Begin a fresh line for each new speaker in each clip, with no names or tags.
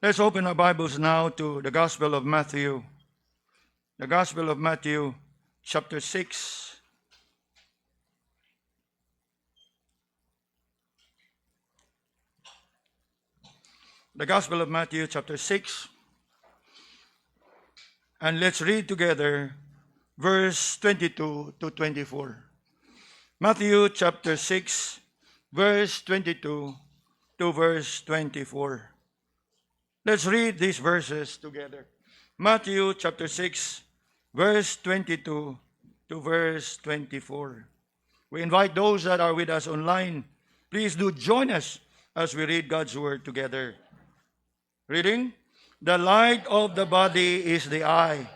Let's open our Bibles now to the Gospel of Matthew. The Gospel of Matthew, chapter 6. The Gospel of Matthew, chapter 6. And let's read together verse 22 to 24. Matthew chapter 6, verse 22 to verse 24. Let's read these verses together. Matthew chapter 6, verse 22 to verse 24. We invite those that are with us online, please do join us as we read God's word together. Reading, the light of the body is the eye.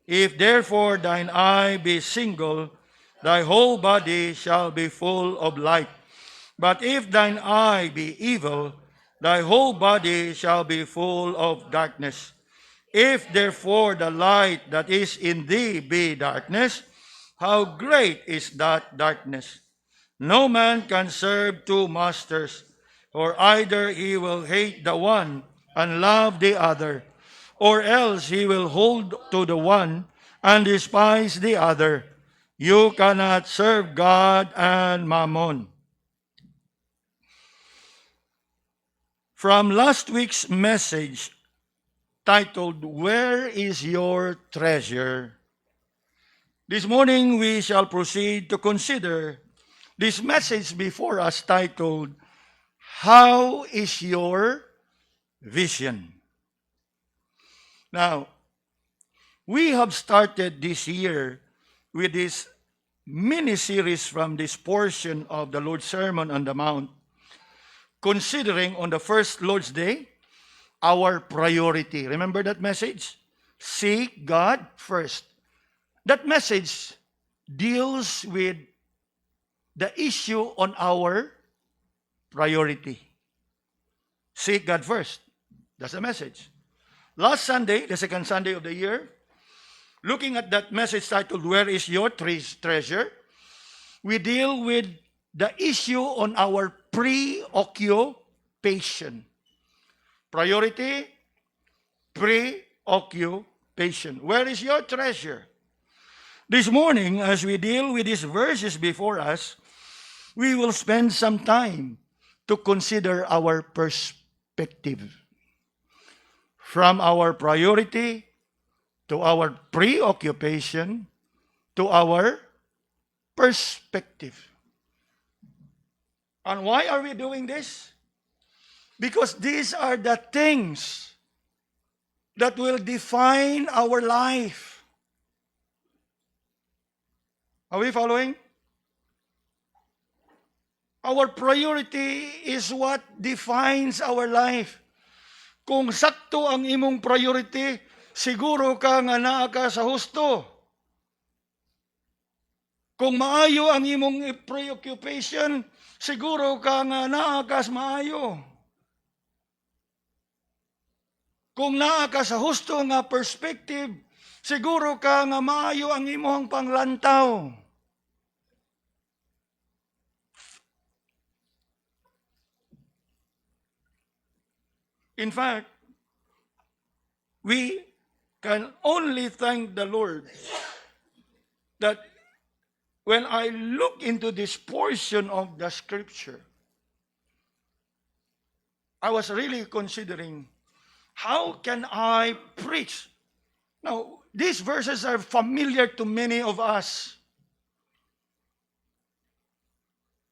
If therefore thine eye be single, thy whole body shall be full of light. But if thine eye be evil, thy whole body shall be full of darkness. If therefore the light that is in thee be darkness, how great is that darkness? No man can serve two masters, for either he will hate the one and love the other, or else he will hold to the one and despise the other. You cannot serve God and Mammon. From last week's message titled, Where is Your Treasure? This morning we shall proceed to consider this message before us titled, How is Your Vision? Now, we have started this year with this mini-series from this portion of the Lord's Sermon on the Mount, considering on the first Lord's Day, our priority. Remember that message? Seek God first. That message deals with the issue on our priority. Seek God first. That's the message. Last Sunday, the second Sunday of the year, looking at that message titled, Where is Your Treasure? We deal with the issue on our preoccupation. Priority, preoccupation. Where is your treasure? This morning, as we deal with these verses before us, we will spend some time to consider our perspective. From our priority to our preoccupation to our perspective. And why are we doing this? Because these are the things that will define our life. Are we following? Our priority is what defines our life. Kung sakto ang imong priority, siguro ka nga naa ka sa husto. Kung maayo ang imong preoccupation, siguro ka nga naa ka sa maayo. Kung naa ka sa husto nga perspective, siguro ka nga maayo ang imong panglantaw. In fact, we can only thank the Lord that when I look into this portion of the scripture, I was really considering, how can I preach? Now, these verses are familiar to many of us.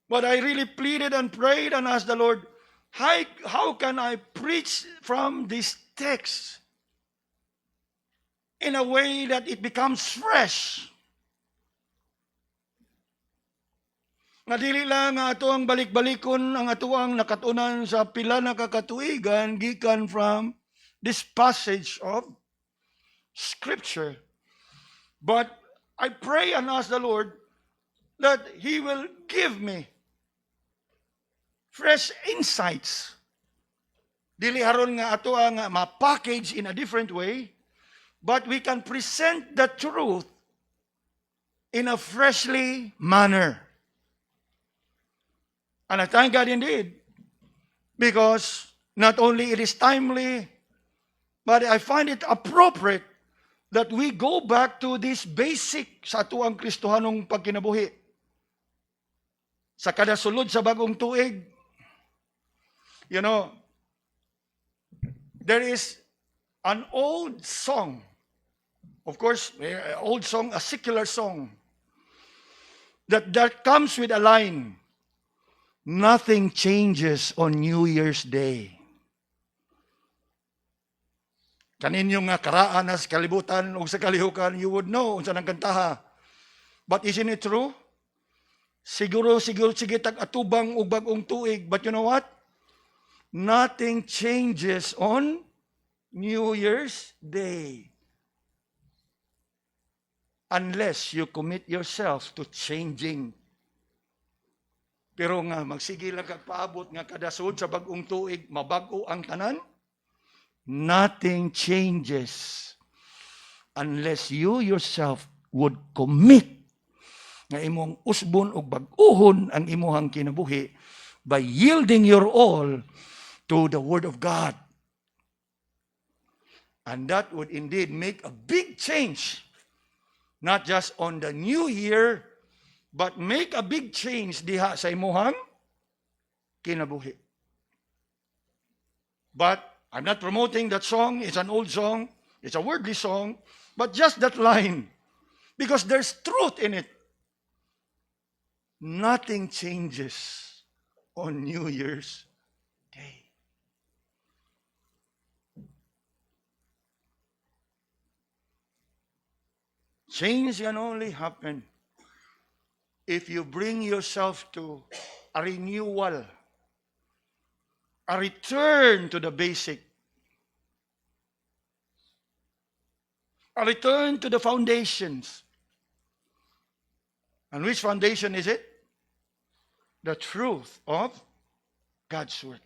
But I really pleaded and prayed and asked the Lord, how can I preach from this text in a way that it becomes fresh? Nga dili lang nga ato ang balik-balikon ang ato ang nakatunan sa pila na kakatuigan gikan from this passage of Scripture. But I pray and ask the Lord that He will give me fresh insights. Dili haron nga ato ang ma-package in a different way, but we can present the truth in a freshly manner. And I thank God indeed, because not only it is timely, But I find it appropriate that we go back to this basic sa atuang Kristohanong pagkinabuhi. Sa kada sulod sa bagong tuig, you know, there is an old song. Of course, old song, a secular song, that comes with a line, nothing changes on New Year's Day. Kaninyo nga karaan na sa kalibutan o sa kalihukan, you would know unsa nang kantaha. But isn't it true? Siguro sige tag-atubang og bagong tuig. But you know what? Nothing changes on New Year's Day. Unless you commit yourself to changing. Pero nga, magsige lang kagpaabot nga kadasod sa bagong tuig, mabago ang tanan, nothing changes unless you yourself would commit nga imong usbon o bag-uhon ang imuhang kinabuhi by yielding your all to the Word of God. And that would indeed make a big change, not just on the new year, but make a big change diha sa imuhang kinabuhi. But I'm not promoting that song. It's an old song. It's a worldly song. But just that line, because there's truth in it. Nothing changes on New Year's Day. Change can only happen if you bring yourself to a renewal, a return to the basic, a return to the foundations. And which foundation is it? The truth of God's Word.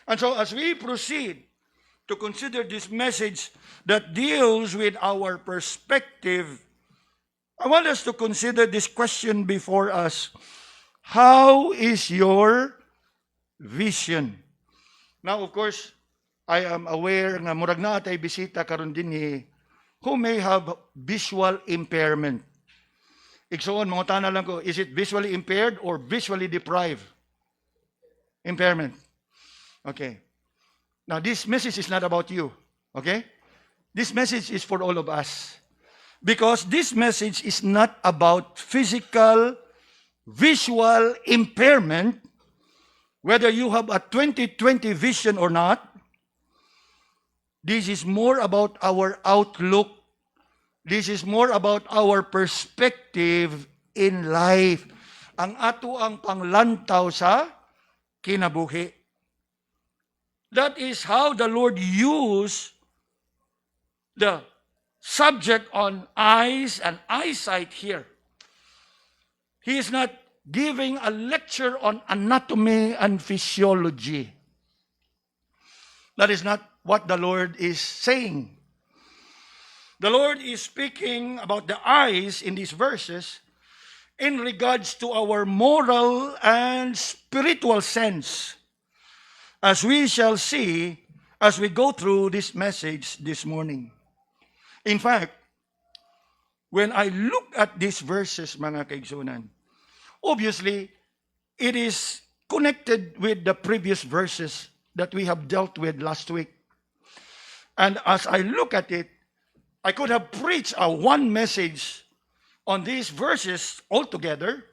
And so as we proceed to consider this message that deals with our perspective, I want us to consider this question before us. How is your vision? Now, of course, I am aware na murag na atay bisita karon dinhi who may have visual impairment. Igsoon, mga tanong lang ko, is it visually impaired or visually deprived? Impairment. Okay. Now, this message is not about you. Okay? This message is for all of us. Because this message is not about physical, visual impairment, whether you have a 20/20 vision or not. This is more about our outlook. This is more about our perspective in life. Ang ato ang panglantaw sa kinabuhi. That is how the Lord used the subject on eyes and eyesight here. He is not giving a lecture on anatomy and physiology. That is not what the Lord is saying. The Lord is speaking about the eyes in these verses in regards to our moral and spiritual sense, as we shall see as we go through this message this morning. In fact, when I look at these verses, mga kaigsunan, obviously, it is connected with the previous verses that we have dealt with last week. And as I look at it, I could have preached one message on these verses altogether,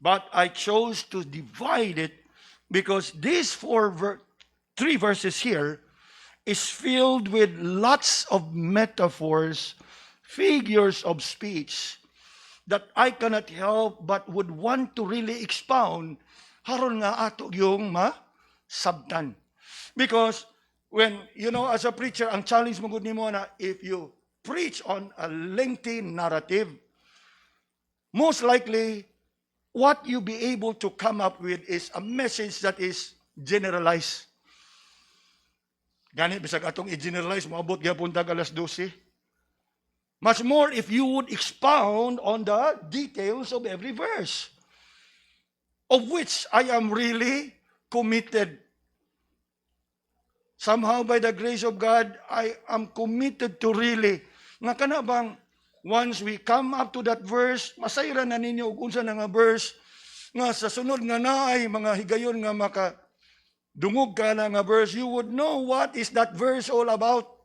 but I chose to divide it because these three verses here is filled with lots of metaphors, figures of speech that I cannot help but would want to really expound haron nga ato yung masabtan. Because when, as a preacher, ang challenge mo gud nimo na if you preach on a lengthy narrative, most likely what you be able to come up with is a message that is generalized. Ganit bisag atong i-generalize, maabot gyapon tag alas 12. Much more if you would expound on the details of every verse, of which I am really committed Somehow, by the grace of God, I am committed to really, nga kana bang, once we come up to that verse, masayran na ninyo kung sa nga verse, nga sa sunod nga naay mga higayon nga dungog ka na nga verse, you would know what is that verse all about.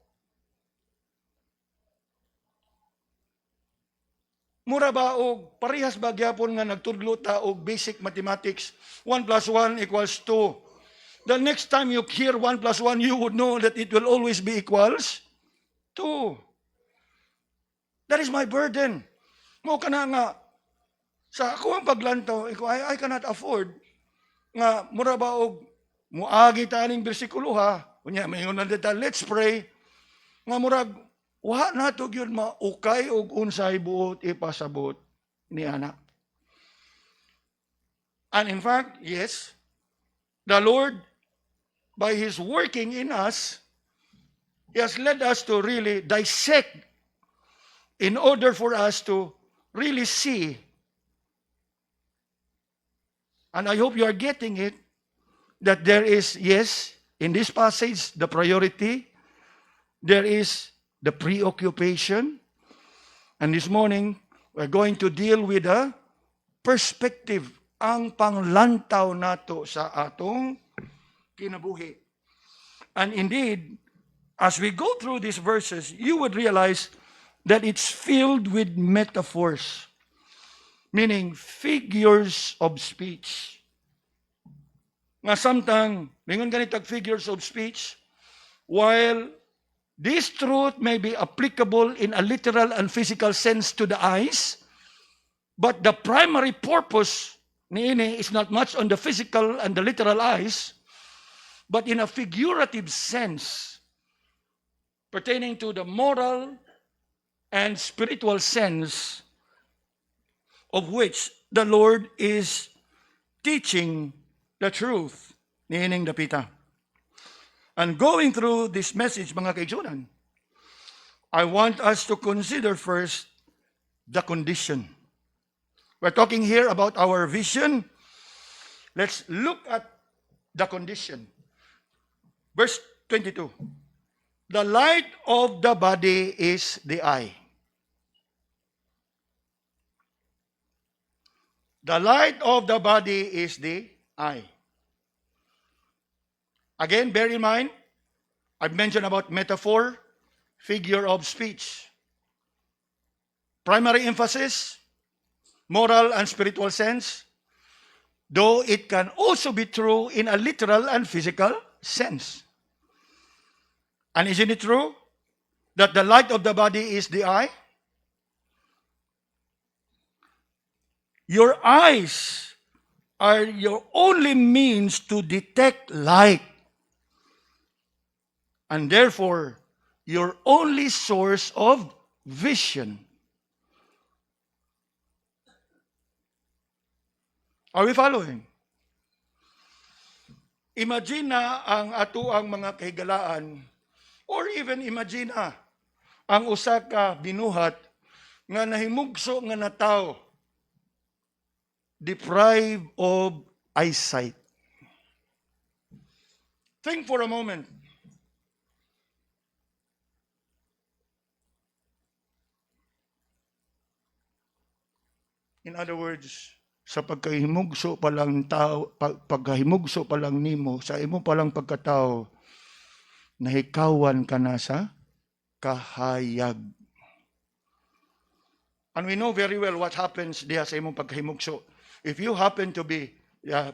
Mura ba og parehas ba gyapon nga nagtudlo ta og basic mathematics, 1 plus 1 equals 2. The next time you hear 1 plus 1, you would know that it will always be equals 2. That is my burden. Mo kana nga, sa ako ang paglantaw, I cannot afford nga mura ba og muagi ta aning bersikulo ha. Unya mayngon na dita, let's pray. Nga murag wa na to gyud maukay og unsay buot ipasabot ni anak. And in fact, yes, the Lord, by His working in us, He has led us to really dissect in order for us to really see. And I hope you are getting it, that there is, yes, in this passage, the priority, there is the preoccupation, and this morning, we're going to deal with a perspective, ang panglantaw nato sa atong kinabuhi. And indeed, as we go through these verses, you would realize that it's filled with metaphors, meaning figures of speech. Nga samtang, mingon ganitag figures of speech, while this truth may be applicable in a literal and physical sense to the eyes, but the primary purpose niini is not much on the physical and the literal eyes, but in a figurative sense pertaining to the moral and spiritual sense of which the Lord is teaching the truth, niining dapita. And going through this message, mga kaigsunan, I want us to consider first the condition. We're talking here about our vision. Let's look at the condition. Verse 22. The light of the body is the eye. The light of the body is the eye. Again, bear in mind, I've mentioned about metaphor, figure of speech. Primary emphasis, moral and spiritual sense, though it can also be true in a literal and physical sense. And isn't it true that the light of the body is the eye? Your eyes are your only means to detect light, and therefore your only source of vision. Are we following? Imagine na ang ato ang mga kahigalaan, or even imagine na ang usa ka binuhat nga nahimugso nga natawo, deprived of eyesight. Think for a moment. In other words, sa pagkahimugso pa lang tao, pagkahimugso pa lang nimo, sa imo pa lang pagkatao, nahikawan ka na sa kahayag. And we know very well what happens diha sa imong pagkahimugso. If you happen to be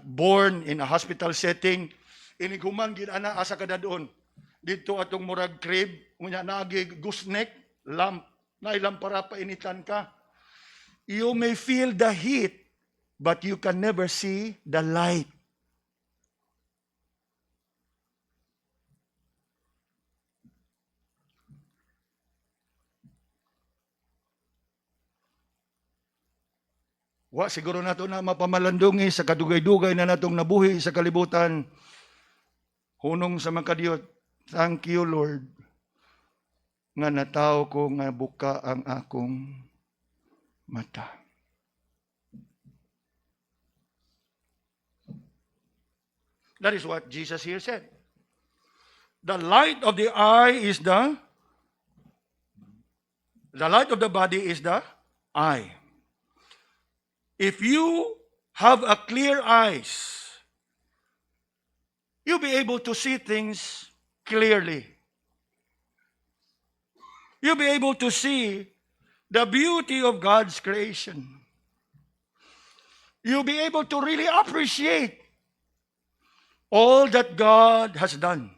born in a hospital setting, iniguman gid ana asa kada doon. Dito atong murag crib, unya naagi gooseneck, lamp, na ilang para painitan ka. You may feel the heat, but you can never see the light. Wa siguro nato na mapamalandungi sa kadugay-dugay na natong nabuhi sa kalibutan. Hunong sa mga kadiyot, thank you Lord, nga nataw ko nga buka ang akong mata. That is what Jesus here said. the light of the eye is the light of the body is the eye. If you have a clear eyes, you'll be able to see things clearly. You'll be able to see the beauty of God's creation. You'll be able to really appreciate all that God has done.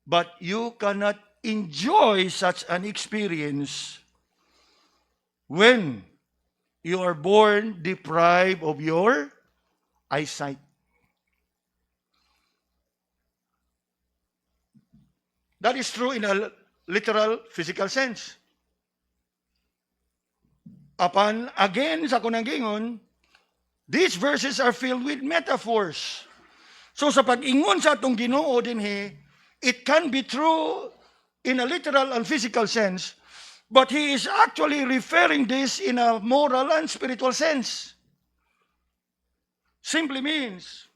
But you cannot enjoy such an experience when you are born deprived of your eyesight. That is true in a literal physical sense. Upon again sa kunang gingon, these verses are filled with metaphors. So sa pag-ingon sa atong Ginoo dinhi, it can be true in a literal and physical sense, but he is actually referring this in a moral and spiritual sense. Simply means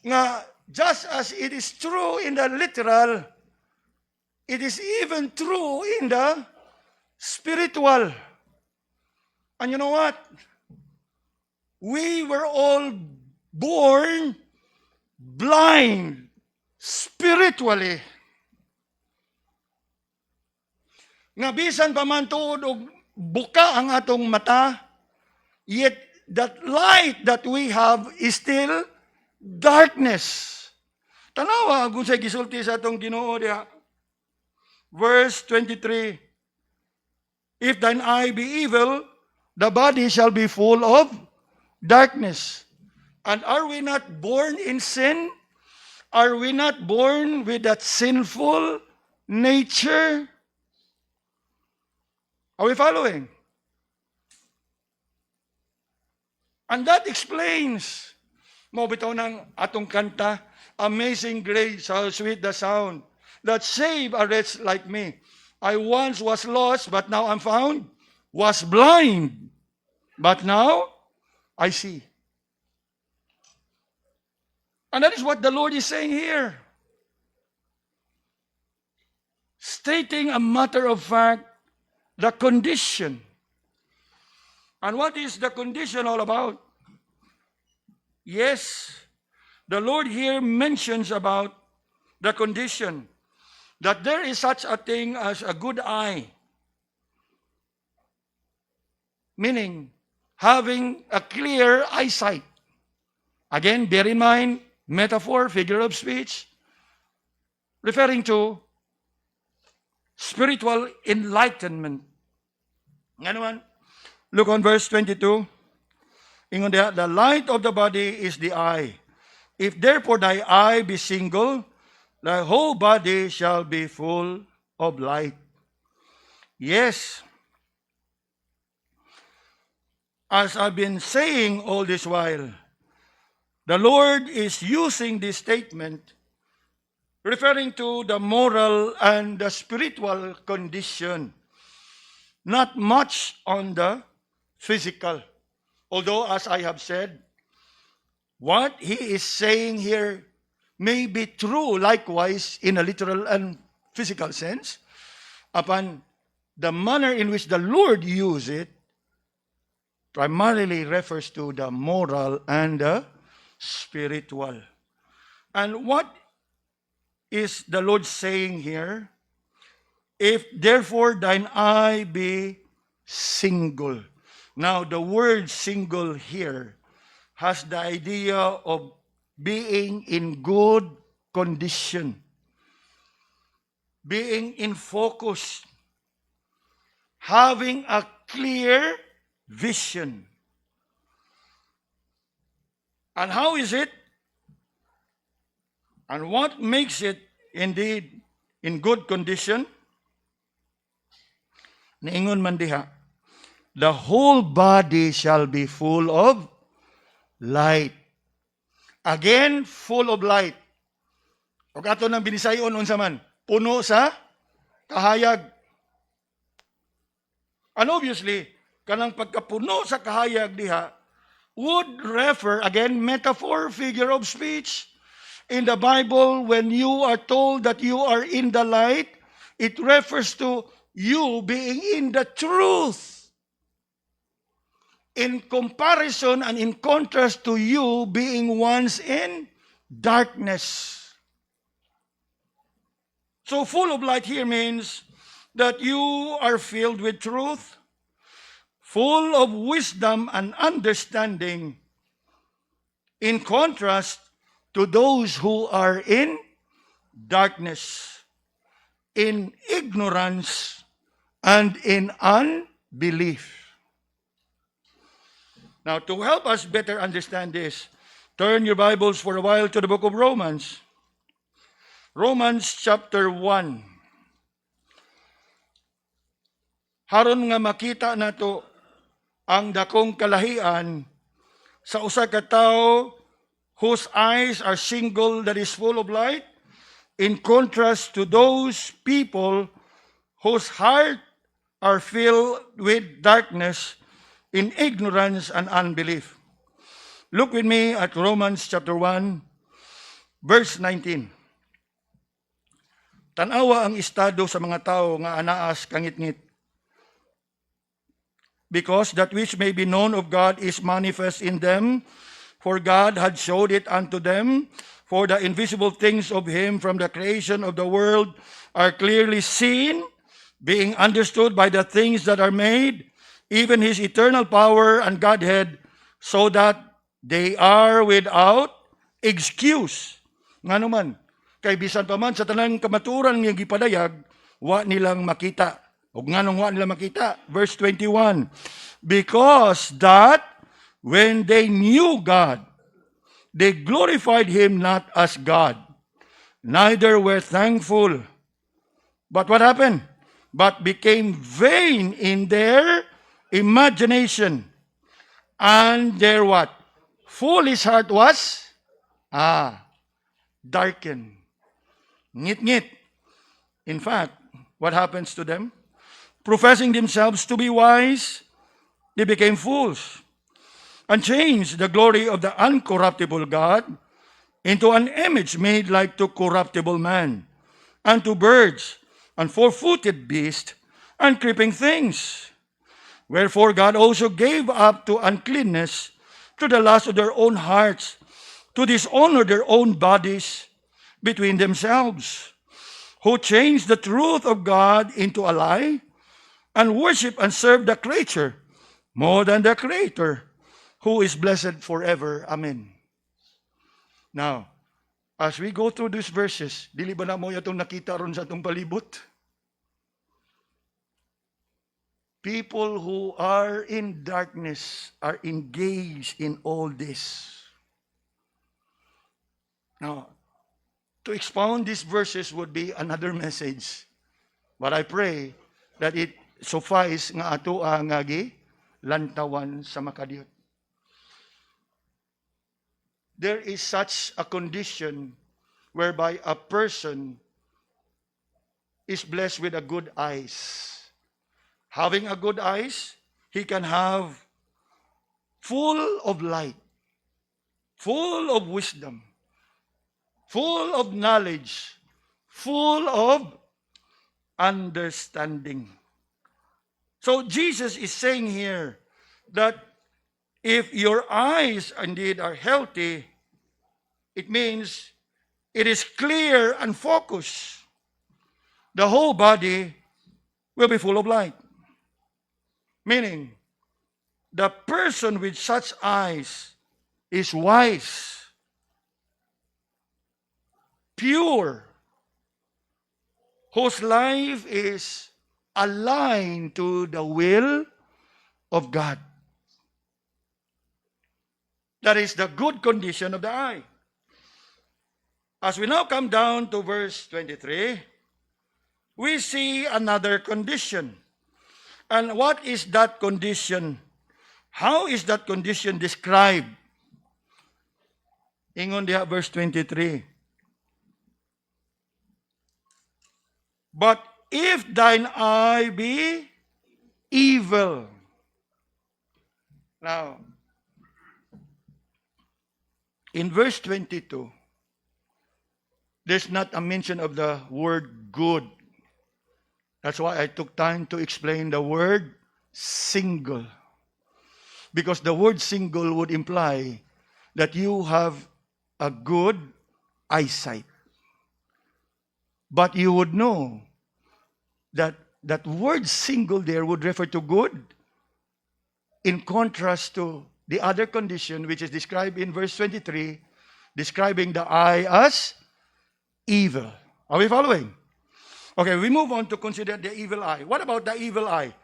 nga just as it is true in the literal, it is even true in the spiritual. And you know what? We were all born blind spiritually. Nga bisan pa man tuod og buka ang atong mata, yet that light that we have is still darkness. Tanawa kung sa gisulti sa atong Ginoo diha. Verse 23, if thine eye be evil, the body shall be full of darkness. And are we not born in sin? Are we not born with that sinful nature? Are we following? And that explains, mo bitaw ng atong kanta, Amazing Grace, how sweet the sound, that save a wretch like me. I once was lost, but now I'm found, was blind, but now I see. And that is what the Lord is saying here. Stating a matter of fact, the condition. And what is the condition all about? Yes, the Lord here mentions about the condition, that there is such a thing as a good eye. Meaning, having a clear eyesight. Again, bear in mind, metaphor, figure of speech, referring to spiritual enlightenment. Nga naman, look on verse 22. Ingon diha, the light of the body is the eye. If therefore thy eye be single, thy whole body shall be full of light. Yes, as I've been saying all this while, the Lord is using this statement referring to the moral and the spiritual condition, not much on the physical. Although, as I have said, what he is saying here may be true likewise in a literal and physical sense, upon the manner in which the Lord used it, primarily refers to the moral and the spiritual. And what is the Lord saying here? If therefore thine eye be single. Now, the word single here has the idea of being in good condition, being in focus, having a clear vision. And how is it? And what makes it indeed in good condition? Niingon man diha, the whole body shall be full of light. Again, full of light. O ato nang binisayon unsa man, puno sa kahayag. And obviously, kanang pagkapuno sa kahayag diha would refer, again, metaphor, figure of speech. In the Bible, when you are told that you are in the light, it refers to you being in the truth. In comparison and in contrast to you being once in darkness. So full of light here means that you are filled with truth, full of wisdom and understanding, in contrast to those who are in darkness, in ignorance, and in unbelief. Now, to help us better understand this, turn your Bibles for a while to the book of Romans. Romans chapter 1. Haron nga makita nato ang dakong kalahian sa usa ka tawo whose eyes are single that is full of light, in contrast to those people whose heart are filled with darkness, in ignorance and unbelief. Look with me at Romans chapter 1, verse 19. Tanawa ang estado sa mga tao nga anaas kangit-ngit. Because that which may be known of God is manifest in them, for God had showed it unto them, for the invisible things of Him from the creation of the world are clearly seen, being understood by the things that are made, even His eternal power and Godhead, so that they are without excuse. Nga naman, kay bisan pa man sa tanang kamaturan nga gipadayag, wa nilang makita. O nga nung wa nilang makita. Verse 21, because that when they knew God, they glorified Him not as God, neither were thankful. But what happened? But became vain in their imagination. And their what? Foolish heart was? Darkened. Ngit-ngit. In fact, what happens to them? Professing themselves to be wise, they became fools, and changed the glory of the uncorruptible God into an image made like to corruptible man, and to birds, and four-footed beasts, and creeping things. Wherefore God also gave up to uncleanness, to the lust of their own hearts, to dishonor their own bodies between themselves, who changed the truth of God into a lie, and worship and serve the creature more than the Creator, who is blessed forever. Amen. Now, as we go through these verses, dili ba na mo itong nakita ron sa itong palibot? People who are in darkness are engaged in all this. Now, to expound these verses would be another message. But I pray that it suffice nga ato ang lantawan sa makadiyot. There is such a condition whereby a person is blessed with a good eyes. Having a good eyes, he can have full of light, full of wisdom, full of knowledge, full of understanding. So Jesus is saying here that if your eyes indeed are healthy, it means it is clear and focused. The whole body will be full of light. Meaning, the person with such eyes is wise, pure, whose life is aligned to the will of God. That is the good condition of the eye. As we now come down to verse 23, we see another condition. And what is that condition? How is that condition described? Ingon diha verse 23. But if thine eye be evil. Now, in verse 22, there's not a mention of the word good. That's why I took time to explain the word single. Because the word single would imply that you have a good eyesight. But you would know that that word single there would refer to good, in contrast to the other condition which is described in verse 23, describing the eye as evil. Are we following? Okay, we move on to consider the evil eye. What about the evil eye?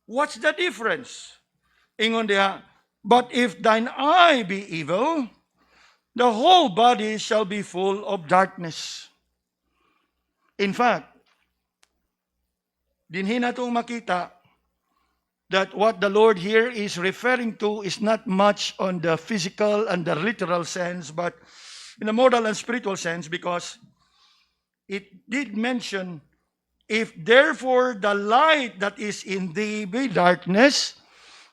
What's the difference? Ingon diha, but if thine eye be evil, the whole body shall be full of darkness. In fact, dinhi natong makita that what the Lord here is referring to is not much on the physical and the literal sense, but in the moral and spiritual sense, because it did mention, if therefore the light that is in thee be darkness,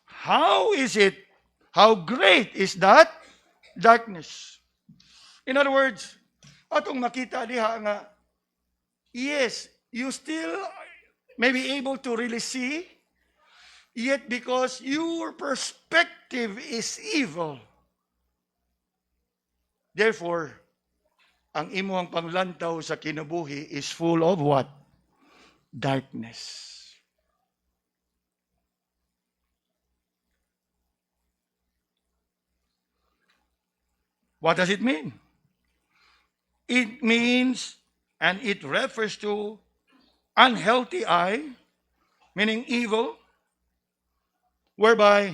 how great is that darkness? In other words, atong makita diha nga, yes, you still may be able to really see, yet because your perspective is evil, therefore, ang imong panglantaw sa kinabuhi is full of what? Darkness. What does it mean? It means, and it refers to, unhealthy eye, meaning evil, whereby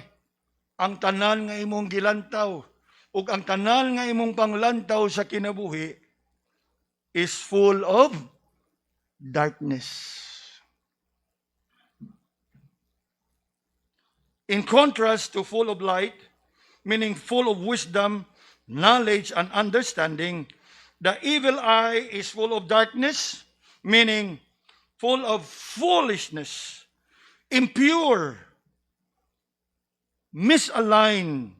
ang tanan nga imong gilantaw ug ang tanan nga imong panglantaw sa kinabuhi is full of darkness. In contrast to full of light, meaning full of wisdom, knowledge, and understanding, the evil eye is full of darkness, meaning full of foolishness, impure, misaligned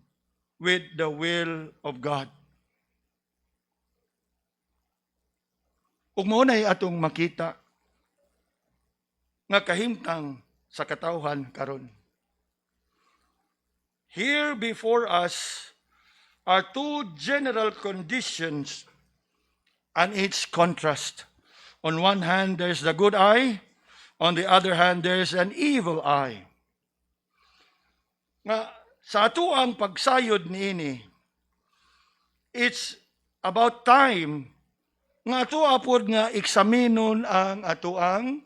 with the will of God. Ug mao nay atong makita nga kahimtang sa katawhan karon. Here before us are two general conditions and its contrast. On one hand, there's the good eye. On the other hand, there's an evil eye. Nga, sa ato ang pagsayod niini, it's about time nga ato apod nga eksaminon ang ato ang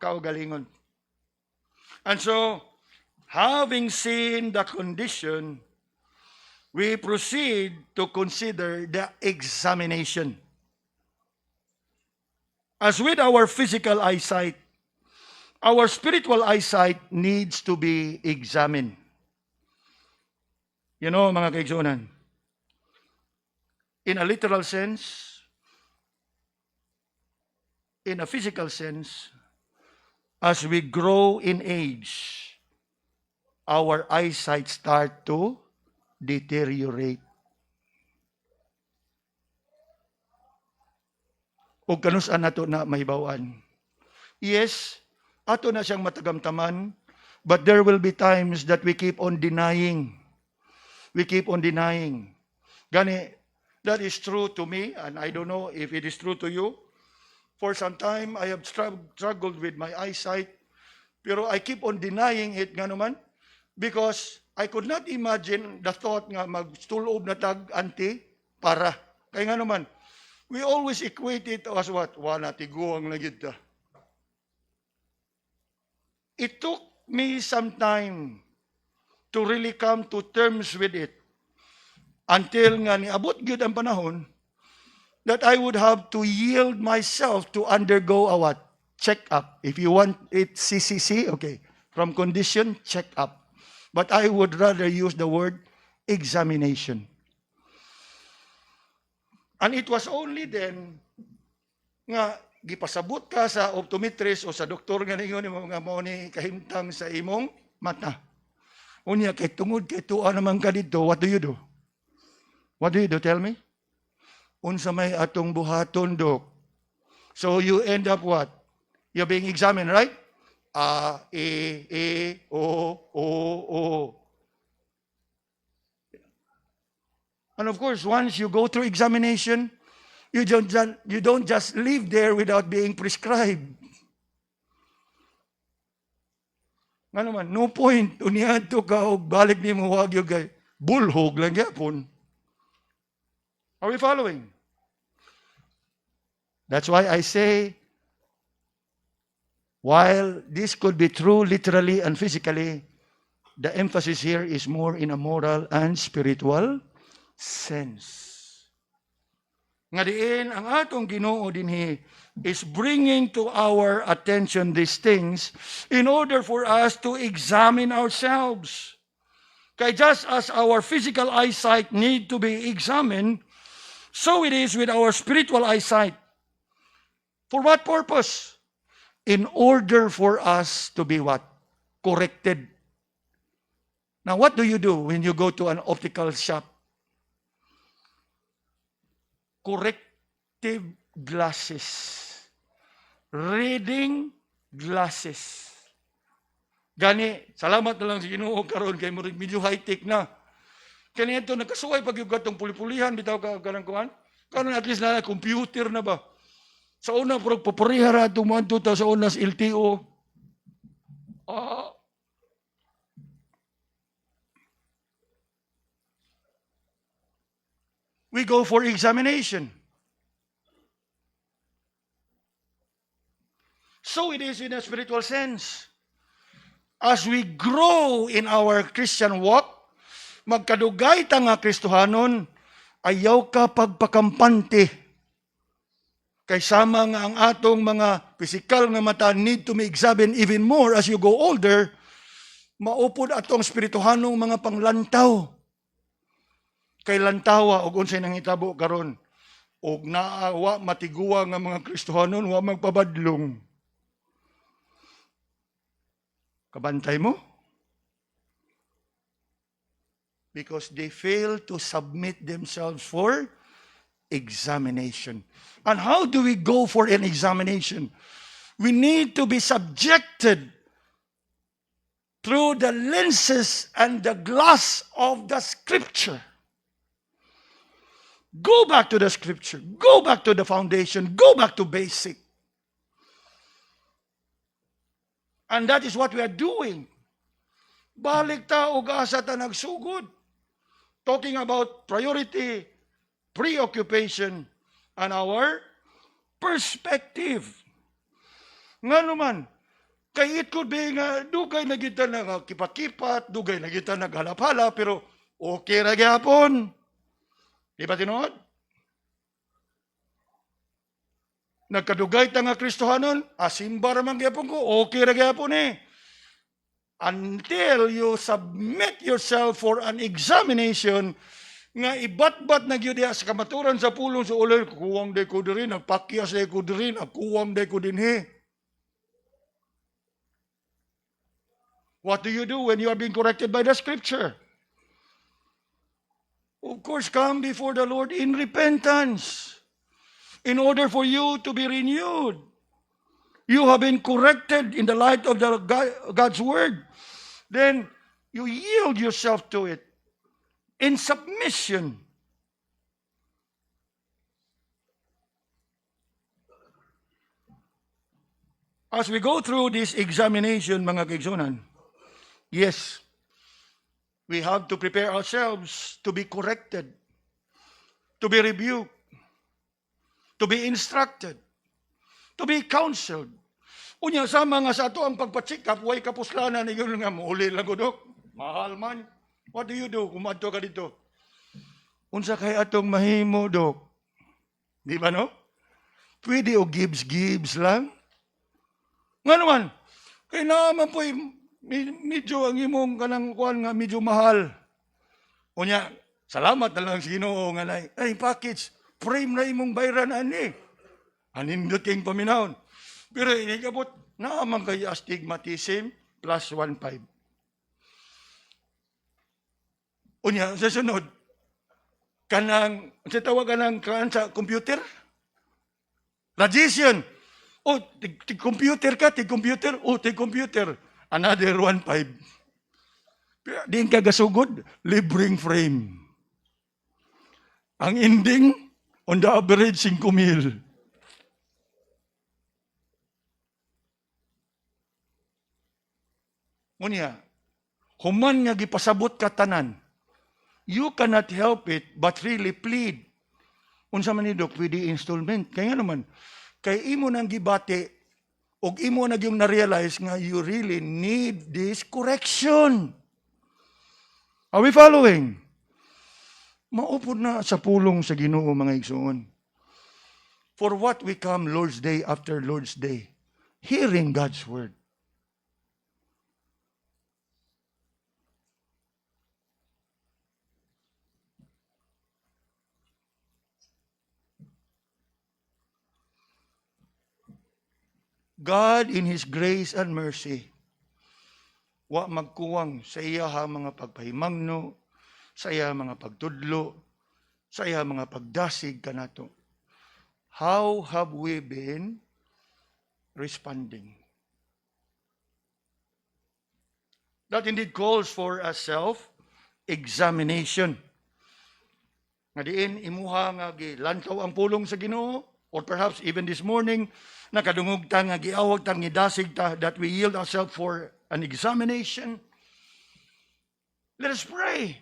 kaugalingon. And so, having seen the condition, we proceed to consider the examination. As with our physical eyesight, our spiritual eyesight needs to be examined. You know, mga kaigsunan, in a literal sense, in a physical sense, as we grow in age, our eyesight start to deteriorate. O kanus-an nato na mahibawan. Yes, ato na siyang matagamtaman, but there will be times that we keep on denying. We keep on denying. Gani, that is true to me, and I don't know if it is true to you. For some time, I have struggled with my eyesight, pero I keep on denying it nga naman, because I could not imagine the thought nga magstulob na tag-anti para. Kaya nga naman, we always equate it as what? Wala, tiguang na gid ta. It took me some time to really come to terms with it until nga niabot gyud ang panahon that I would have to yield myself to undergo a what? Check-up. If you want it CCC, okay. From condition, check-up. But I would rather use the word examination. And it was only then nga gipasabot ka sa optometrist o sa doktor nga ningon nga mao ni kahimtang sa imong mata. Unya kay tungod kay tuwa naman ka dito, what do you do? What do you do? Tell me. unsa may atong buhaton, Dok. So you end up what? You're being examined, right? A, E, O. And of course, once you go through examination, you don't just live there without being prescribed. Nga naman, no point. Unihan to ka og balik ni mo wag yung bulhog lang yapon. Are we following? That's why I say, while this could be true literally and physically, the emphasis here is more in a moral and spiritual sense. Nga diin, ang atong Ginoo dinhi is bringing to our attention these things in order for us to examine ourselves. Kaya just as our physical eyesight need to be examined, so it is with our spiritual eyesight. For what purpose? In order for us to be what? Corrected. Now, what do you do when you go to an optical shop? Corrective glasses. Reading glasses. Gani, salamat na lang sa Ginoo karon kay medyo high-tech na. Kani ito, nagkasuway pag yung gatong puli-pulihan, bitaw ka ng kuhan. Karon at least na computer na ba? Sa una, pero paparihara itong mga tuta sa una sa LTO. We go for examination. So it is in a spiritual sense. As we grow in our Christian walk, magkadugay ta nga Kristohanon, ayaw ka pagpakampante. Kay sama nga ang atong mga physical nga mata need to be examined even more as you go older, maupod atong spirituhanong mga panglantaw. Kay lantawa og unsay nangitabo karon og naawa matiguwa nga mga Kristohanon wa magpabadlong. Kabantay mo? Because they fail to submit themselves for examination. And how do we go for an examination? We need to be subjected through the lenses and the glass of the Scripture. Go back to the Scripture. Go back to the foundation. Go back to basic. And that is what we are doing. Balik ta og asa ta nagsugod. Talking about priority, preoccupation, and our perspective. Nga naman, kay it could be nga, dugay na kita nagkipat-kipat, dugay na kita naghalap-halap, pero okay ra gyapon. Di ba tinuod? Nagkadugay ta nga Kristohanon, asimba ra man gyapon ko, okay ra gyapon eh. Until you submit yourself for an examination, nga ibat-bat na gyud sa kamaturan sa pulong sa ulo, kuwang day ko diri, nagpakyas day ko diri, kuwang day ko dinhi. What do you do when you are being corrected by the Scripture? Of course, come before the Lord in repentance. In order for you to be renewed. You have been corrected in the light of God's Word. Then, you yield yourself to it in submission. As we go through this examination, mga kaigsunan, yes, we have to prepare ourselves to be corrected, to be rebuked, to be instructed, to be counseled. Unya sama nga sa ato ang pagpa-check up, way kapuslanan ni yun nga, muli lang ko, Dok. Mahal man. What do you do kung adto ka dito? Unsa kay atong mahimo, Dok? Di ba no? Pwede o gibbs lang. Nga naman, kay naman po, medyo ang imong kanang kuan nga medyo mahal. Unya, salamat na lang sa Ginoo nga ay package, frame na imong bayran ani. Anindot king paminahon. Pero inikabot, naman kayo astigmatism plus 1.5. Unya, sa sunod, sa tawag sa computer? Logician. Oh, tig-computer ka, tig-computer. Oh, tig-computer. Another 1.5. Di ka gasugod, libreng frame. Ang ending, on the average, 5,000. Unya, human nga gipasabot ka tanan, you cannot help it but really plead. Unsa man ni Dok, pwede installment. Kaya nga naman, kay imo nang gibati, og imo na yung na-realize nga you really need this correction. Are we following? Maupod na sa pulong sa Ginoo mga igsoon. For what we come Lord's Day after Lord's Day? Hearing God's Word. God in His grace and mercy, wa magkuwang sa iya mga pagpahimangno, sa iya mga pagtudlo, sa iya mga pagdasig kanato. How have we been responding? That indeed calls for a self-examination. Nga diin imuha nga gilantaw ang pulong sa Ginoo, or perhaps even this morning, nakadungog ta nga giawag ta, ngidasig ta, that we yield ourselves for an examination. Let us pray.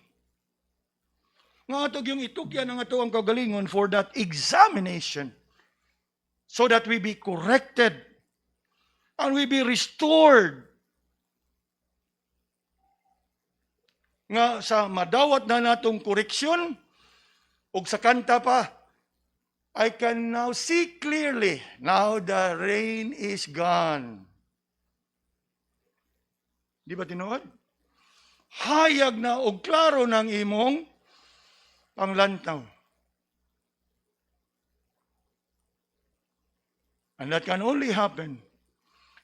Nga atog yung itukyan ang ato ang kagalingon for that examination, so that we be corrected and we be restored. Nga sa madawat na natong koreksyon, ug sa kanta pa, I can now see clearly, now the rain is gone. Di ba tinuod? Hayag na og klaro ng imong panglantaw. And that can only happen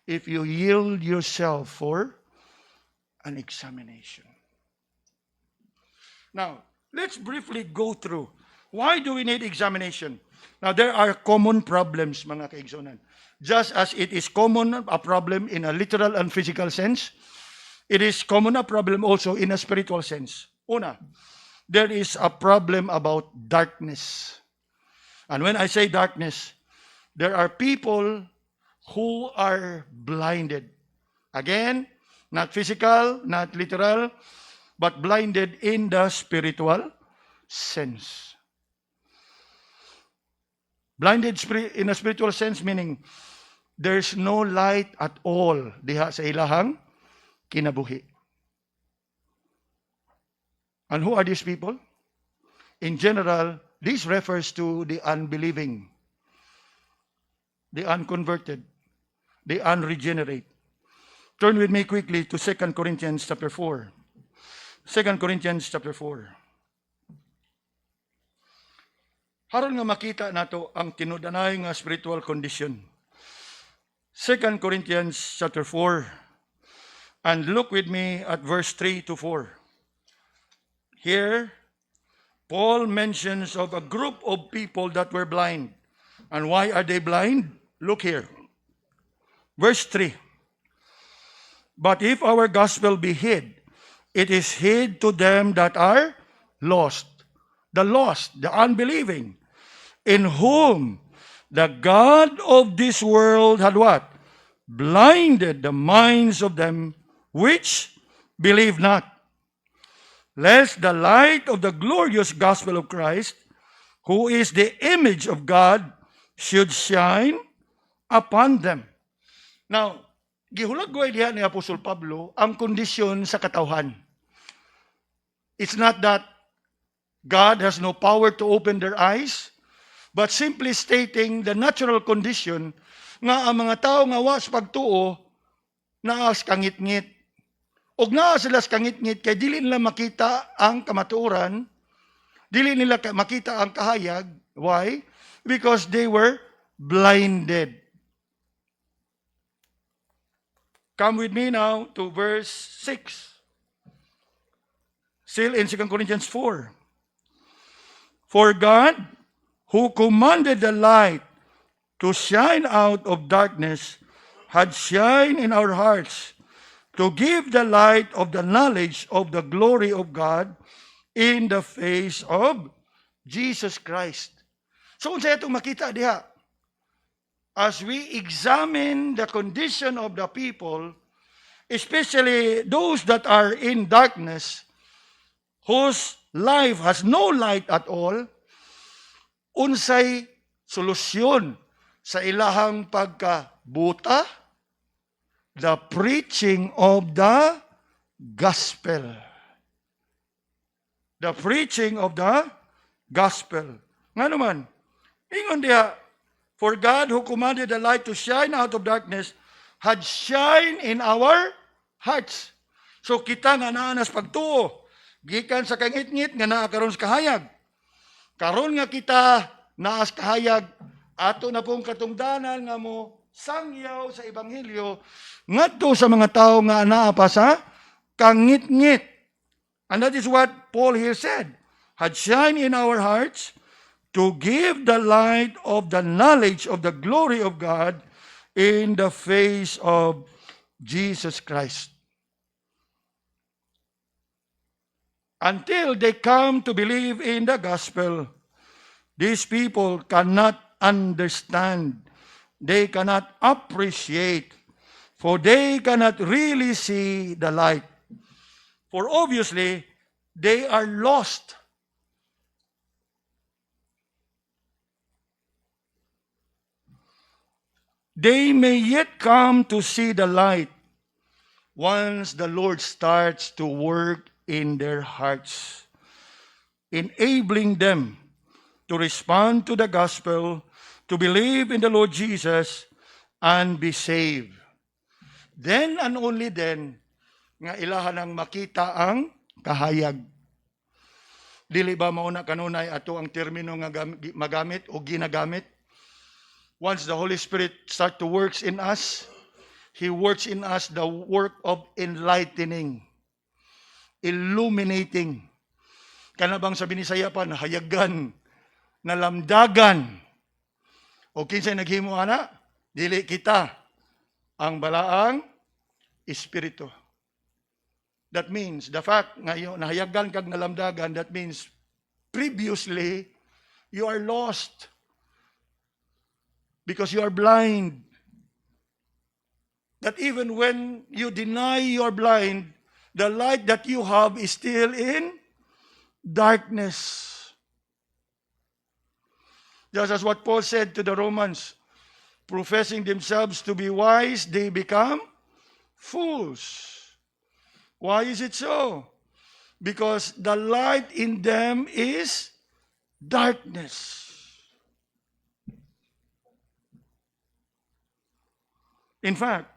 if you yield yourself for an examination. Now, let's briefly go through. Why do we need examination? Now, there are common problems, mga kaigsunan. Just as it is common a problem in a literal and physical sense, it is common a problem also in a spiritual sense. Una, there is a problem about darkness. And when I say darkness, there are people who are blinded. Again, not physical, not literal, but blinded in the spiritual sense. Blinded in a spiritual sense meaning there's no light at all diha sa ilahang kinabuhi. And who are these people? In general, this refers to the unbelieving, the unconverted, the unregenerate. Turn with me quickly to 2 Corinthians chapter 4. 2 Corinthians chapter 4. Haron nga makita nato ang tinudanay nga spiritual condition. 2 Corinthians chapter 4. And look with me at verse 3 to 4. Here, Paul mentions of a group of people that were blind. And why are they blind? Look here. Verse 3. But if our gospel be hid, it is hid to them that are lost. The lost, the unbelieving, in whom the God of this world had what? Blinded the minds of them which believe not, lest the light of the glorious gospel of Christ, who is the image of God, should shine upon them. Now, gihulagway diha ni Apostol Pablo ang kondisyon sa katawhan. It's not that God has no power to open their eyes, but simply stating the natural condition nga ang mga tao nga was pagtuo naa sa kangit-ngit. Og naa sila sa kangit-ngit kay dili nila makita ang kamatuoran, dili nila makita ang kahayag. Why? Because they were blinded. Come with me now to verse 6. Still in 2 Corinthians 4. For God, who commanded the light to shine out of darkness, had shine in our hearts to give the light of the knowledge of the glory of God in the face of Jesus Christ. So, unsa itong makita diha? As we examine the condition of the people, especially those that are in darkness, whose life has no light at all, unsay solusyon sa ilahang pagkabuta? The preaching of the gospel. The preaching of the gospel. Nga naman, ingon diha, for God who commanded the light to shine out of darkness had shine in our hearts. So kita nga naa nas pagtuo, gikan sa kangit-ngit nga naa karon sa kahayag. Karon nga kita naas kahayag, ato na pong katungdanan nga mo sangyaw sa ebanghelyo ngadto sa mga tao nga naa pa sa kangit-ngit. And that is what Paul here said, had shine in our hearts to give the light of the knowledge of the glory of God in the face of Jesus Christ. Until they come to believe in the gospel, these people cannot understand, they cannot appreciate, for they cannot really see the light. For obviously, they are lost. They may yet come to see the light once the Lord starts to work in their hearts, enabling them to respond to the gospel, to believe in the Lord Jesus, and be saved. Then and only then, nga ilahan ang makita ang kahayag. Dili ba mauna kanunay ato ang termino nga magamit o ginagamit? Once the Holy Spirit start to work in us, He works in us the work of enlightening, illuminating. Kanabang sa Binisaya pa, nahayagan, nalamdagan. O kinsay naghimo ana? Dili kita ang balaang espiritu. That means, the fact nga nahayagan kag nalamdagan, that means previously, you are lost because you are blind. That even when you deny you are blind, the light that you have is still in darkness. Just as what Paul said to the Romans, professing themselves to be wise, they become fools. Why is it so? Because the light in them is darkness. In fact,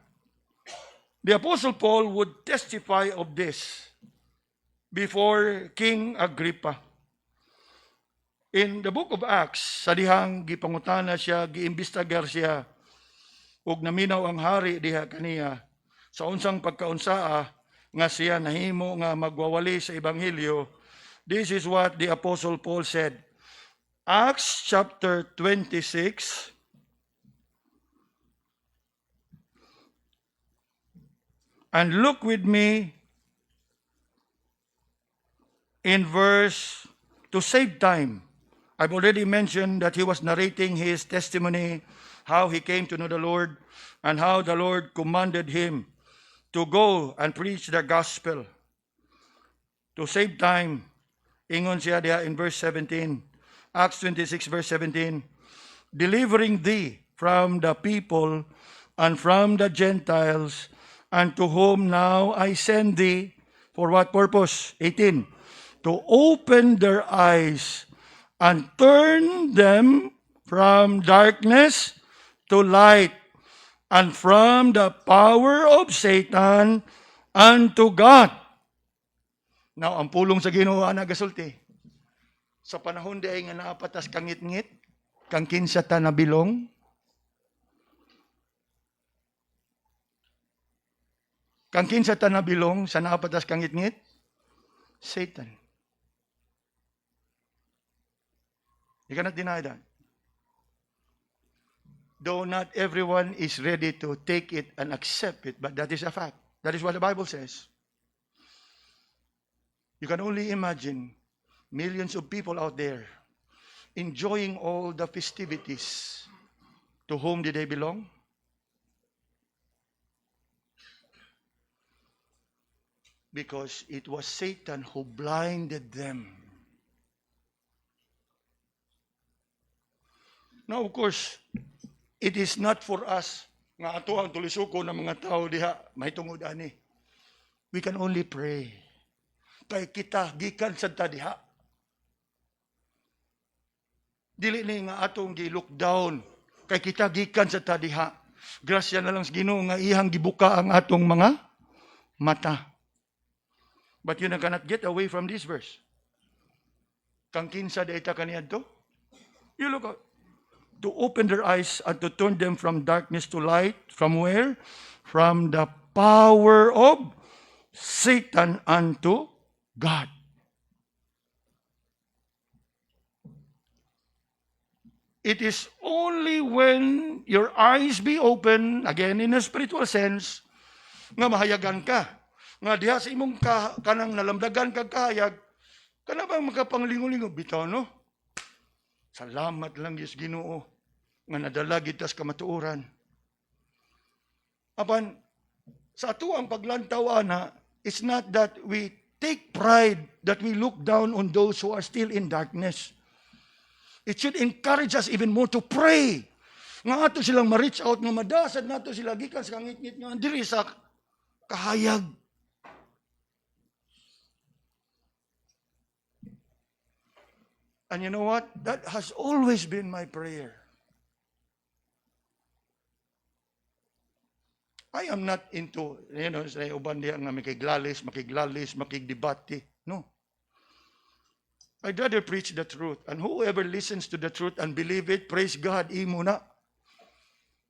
the Apostle Paul would testify of this before King Agrippa. In the book of Acts, sa dihang gipangutana siya, giimbestigar siya, ug naminaw ang hari diha kaniya sa unsang pagkaunsaa nga siya nahimo nga magwawali sa ebanghelyo. This is what the Apostle Paul said. Acts chapter 26, and look with me in verse, to save time. I've already mentioned that he was narrating his testimony, how he came to know the Lord, and how the Lord commanded him to go and preach the gospel. To save time, ingon siya diha in verse 17, Acts 26 verse 17, delivering thee from the people and from the Gentiles, and to whom now I send thee, for what purpose? 18, to open their eyes and turn them from darkness to light, and from the power of Satan unto God. Now, ang pulong sa Ginoo ana gasulti. Sa panahon di ay nga naapatas kangit-ngit, kang kinsa ta nabilong, kang kinsa ta nabilong sa naapatas kangit-ngit? Satan. You cannot deny that. Though not everyone is ready to take it and accept it, but that is a fact. That is what the Bible says. You can only imagine millions of people out there enjoying all the festivities. To whom did they belong? Because it was Satan who blinded them. Now, of course, it is not for us nga ato ang tulisuko ng mga tao diha may tungod ani. We can only pray. Kay kita gikan sa diha. Dili ni nga atong gi-lockdown. Kay kita gikan sa diha. Grasya na lang sa Ginoo nga ihang gibuka ang atong mga mata. But you cannot get away from this verse. Kang kinsa dayta kaniadto? You look out. To open their eyes and to turn them from darkness to light. From where? From the power of Satan unto God. It is only when your eyes be open, again in a spiritual sense, nga mahayagan ka. Nga diha sa imong kanang nalamdagan kag kahayag, kana bang makapanglingo-lingo bitaw no? Salamat lang Diyos Ginoo nga nadala kita sa kamatuoran. Apan sa ato ang paglantaw ana, it's not that we take pride that we look down on those who are still in darkness. It should encourage us even more to pray. Nga ato silang ma-reach out, nga madasad nato sila gikan sa kangit-ngit nga diri sa kahayag. And you know what? That has always been my prayer. I am not into, sa uban diya nga makiglalis, makigdebate. No. I'd rather preach the truth. And whoever listens to the truth and believe it, praise God, imo na.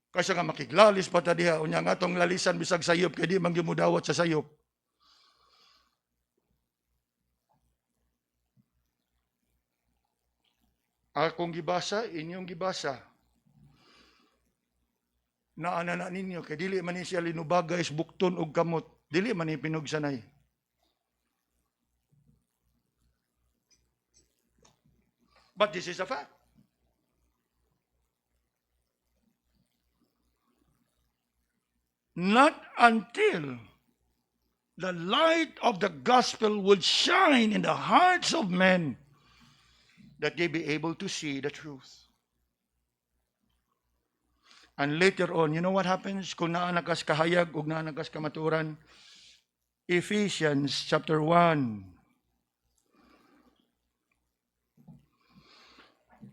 Kaysa nga makiglalis pa ta diha, unya nga tong lalisan bisag sayop, kaya di man gimudawat sa sayop. Akong gibasa, inyong gibasa. Naana na ninyo, kay dili man siya linubagay, bukton og kamot. Dili man pinugsanay. But this is a fact. Not until the light of the gospel would shine in the hearts of men that they be able to see the truth. And later on, you know what happens? Kung naanakas kahayag o naanakas kamaturan, Ephesians chapter 1.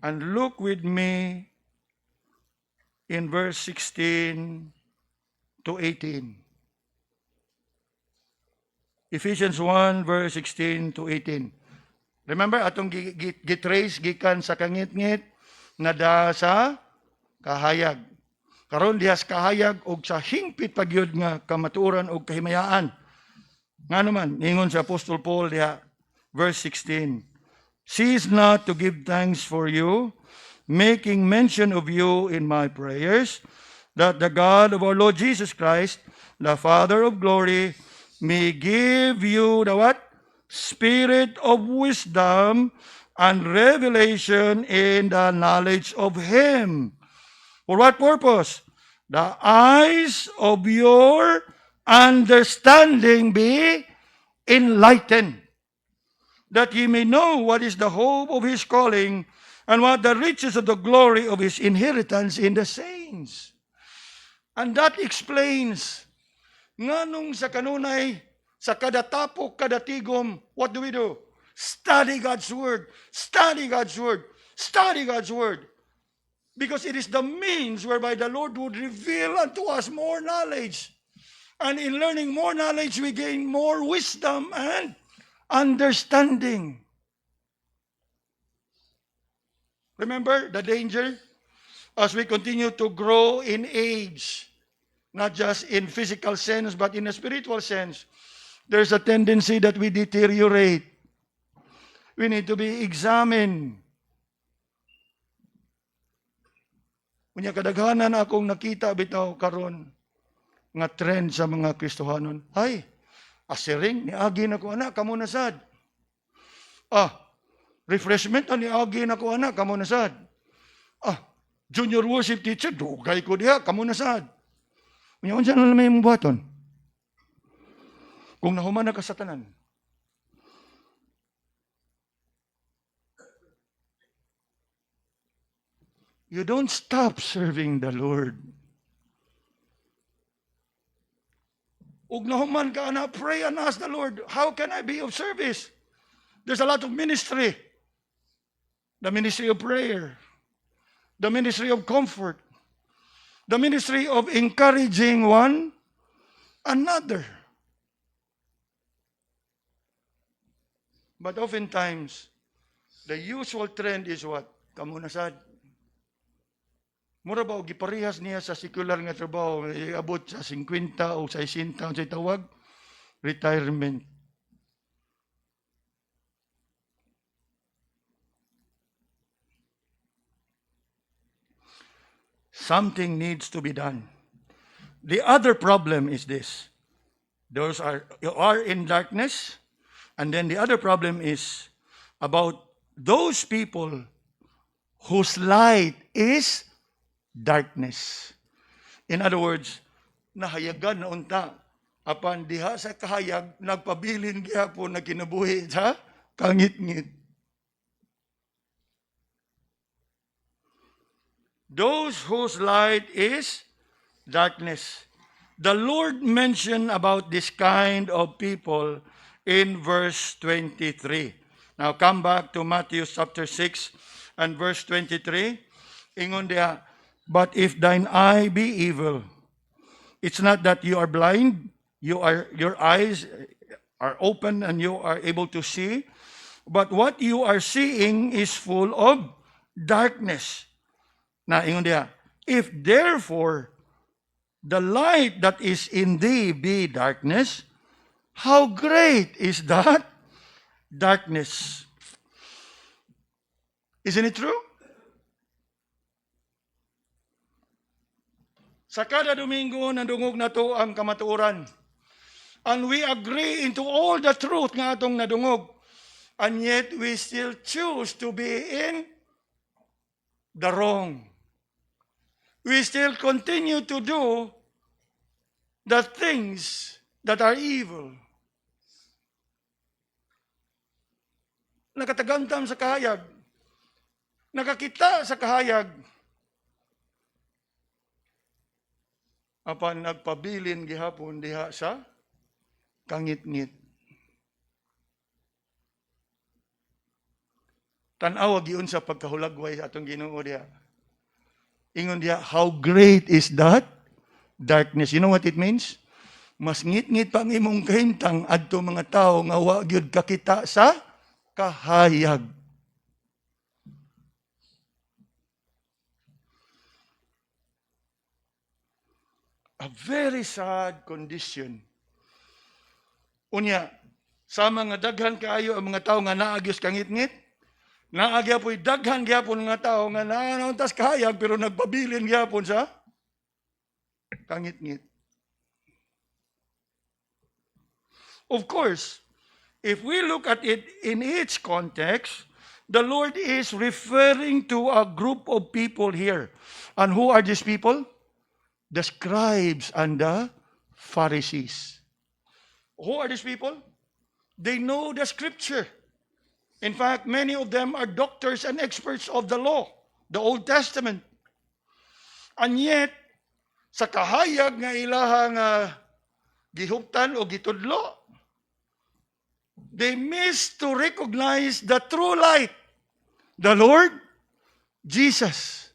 And look with me in verse 16 to 18. Ephesians 1 verse 16 to 18. Remember, atong gitrace gikan sa kangit-ngit na da sa kahayag. Karon diha sa kahayag og sa hingpit pagyud nga kamatuoran og kahimayaan. Ngano man ingon sa Apostol Paul diha verse 16. Cease not to give thanks for you, making mention of you in my prayers, that the God of our Lord Jesus Christ, the Father of glory, may give you the what? Spirit of wisdom and revelation in the knowledge of Him. For what purpose? The eyes of your understanding be enlightened, that ye may know what is the hope of His calling, and what the riches of the glory of His inheritance in the saints. And that explains, nganong sa kanunay, sa kada tapok, kada tigom, what do we do? Study God's Word. Study God's Word. Study God's Word. Because it is the means whereby the Lord would reveal unto us more knowledge. And in learning more knowledge, we gain more wisdom and understanding. Remember the danger? As we continue to grow in age, not just in physical sense, but in a spiritual sense, there's a tendency that we deteriorate. We need to be examined. Unya kadaghanan akong nakita bitaw karon nga trend sa mga Kristohanon. Ay, asiring niagi na ko anak kamo na sad. Refreshment niagi na ko anak kamo na sad. Junior worship teacher dugay ko diha kamo na sad. Unya unsa na may mubaton? Kung nahuman na ka sa tanan. You don't stop serving the Lord. Ug nahuman ka na, pray and ask the Lord, how can I be of service? There's a lot of ministry. The ministry of prayer. The ministry of comfort. The ministry of encouraging one another. But oftentimes, the usual trend is what? Kamo na sad. Mura ba o giparihas niya sa secular nga trabaho, abot sa 50 o 60 ang say tawag, retirement. Something needs to be done. The other problem is this. You are in darkness, and then the other problem is about those people whose light is darkness. In other words, nahayagan na unta. Apan diha sa kahayag, nagpabilin gihapon na kinabuhi sa kangit-ngit. Those whose light is darkness. The Lord mentioned about this kind of people in verse 23. Now come back to Matthew chapter 6 and verse 23. Ingon diha, but if thine eye be evil, it's not that you are blind, your eyes are open and you are able to see, but what you are seeing is full of darkness. Na ingon diha, if therefore the light that is in thee be darkness, how great is that darkness? Isn't it true? Sa kada Domingo, nadungog na to ang kamatuoran. And we agree into all the truth nga atong nadungog. And yet, we still choose to be in the wrong. We still continue to do the things that are evil. Nakatagantam sa kahayag. Nakakita sa kahayag. Apan nagpabilin gihapon diha sa kangit-ngit. Tan-aw giun sa pagkahulagway atong Ginoo diha. Ingon diha, how great is that darkness? You know what it means? Mas ngit-ngit pang imong kahintang adto mga tao nga wa gyud kakita sa kahayag. A very sad condition. Unya, sa mga daghan kaayo ang mga tao nga naagyos kangit-ngit, naagya po'y daghan gyapon nga tao nga naantas kahayag pero nagpabilin gyapon sa kangit-ngit. Of course, if we look at it in its context, the Lord is referring to a group of people here. And who are these people? The scribes and the Pharisees. Who are these people? They know the scripture. In fact, many of them are doctors and experts of the law, the Old Testament. And yet, sa kahayag nga ilahang gihuptan o gitudlo, they miss to recognize the true light, the Lord Jesus.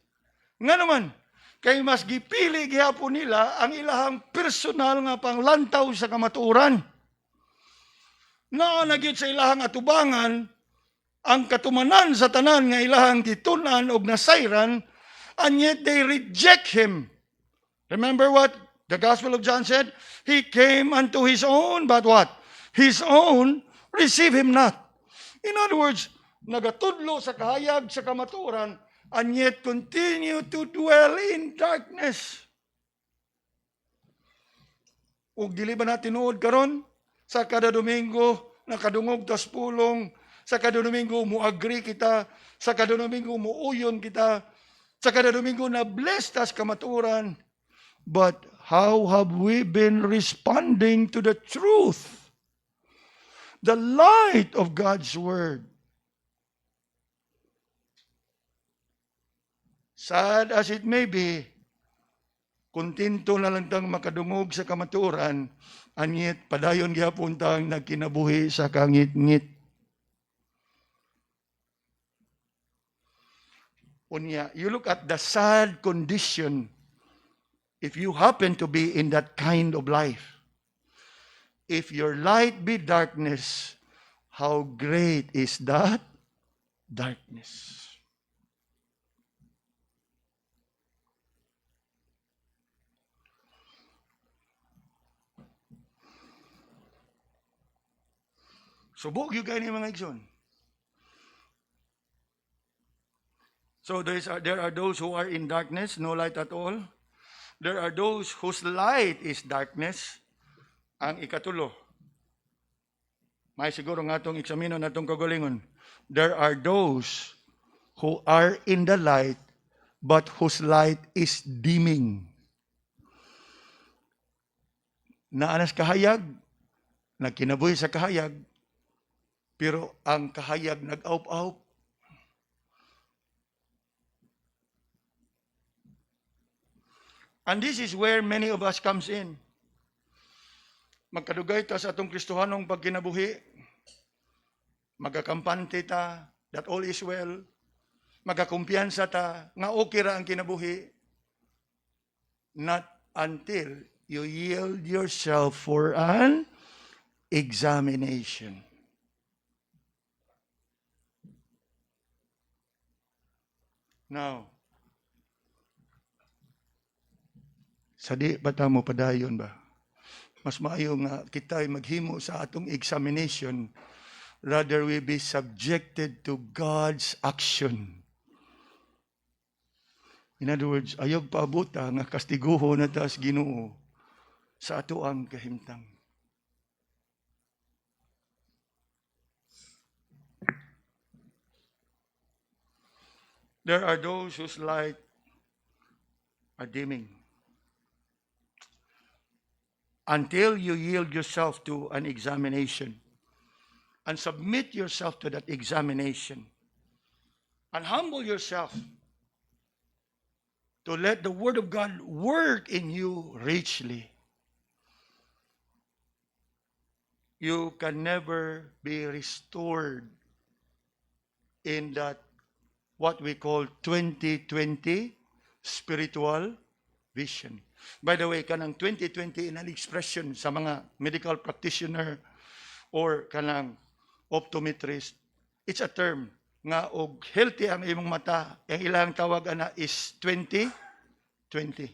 Nga naman, kay mas gipili gihapon nila ang ilahang personal nga panglantaw sa kamatuoran. Naanagyod sa ilahang atubangan ang katumanan sa tanan nga ilahang gitunan og nasayran, and yet they reject Him. Remember what the Gospel of John said? He came unto His own, but what? His own receive Him not. In other words, nagatudlo sa kahayag sa kamatuoran, and yet continue to dwell in darkness. Ug dili ba natin tinuod karon sa kada Domingo nakadungog tas pulong, sa kada Domingo mo agree kita, sa kada Domingo mo uyon kita, sa kada Domingo na blessed tas kamaturan. But how have we been responding to the truth, the light of God's Word? Sad as it may be, kontento na lang tang makadungog sa kamaturan, anyet padayon gyapon tang nagkinabuhi sa kangit-ngit. Unya, you look at the sad condition if you happen to be in that kind of life. If your light be darkness, how great is that darkness? Subok yung kayo ni mga igsoon. So there are those who are in darkness, no light at all. There are those whose light is darkness. Ang ikatulo, may siguro nga itong eksamino na itong kagalingon. There are those who are in the light, but whose light is dimming. Naanas kahayag, nagkinabuhi sa kahayag, pero ang kahayag nag-aup-aup. And this is where many of us comes in. Magkadugay ta sa atong Kristohanong pagkinabuhi, magakampante ta, that all is well, magakumpiyansa ta, nga okay ra ang kinabuhi, not until you yield yourself for an examination. Now, sa di ba mo padayon ba? Mas maayo nga kita'y maghimo sa atong examination rather we be subjected to God's action. In other words, ayog paabuta nga kastiguho na tas Ginoo sa ato ang kahimtang. There are those whose light are dimming. Until you yield yourself to an examination and submit yourself to that examination and humble yourself to let the Word of God work in you richly, you can never be restored in that what we call 2020 spiritual vision. By the way, kanang 2020 in an expression sa mga medical practitioner or kanang optometrist, it's a term nga og healthy ang imong mata, ang ilang tawag ana is 20-20.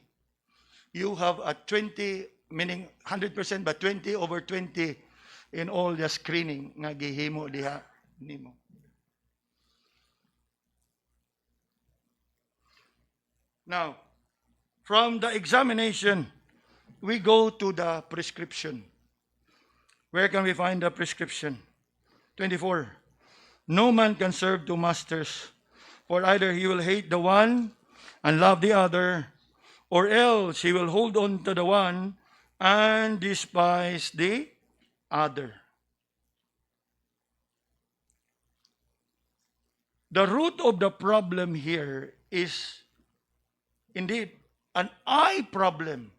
You have a 20, meaning 100%, but 20 over 20 in all the screening nga gihimo diha nimo. Now, from the examination, we go to the prescription. Where can we find the prescription? 24. No man can serve two masters, for either he will hate the one and love the other, or else he will hold on to the one and despise the other. The root of the problem here is indeed an eye problem.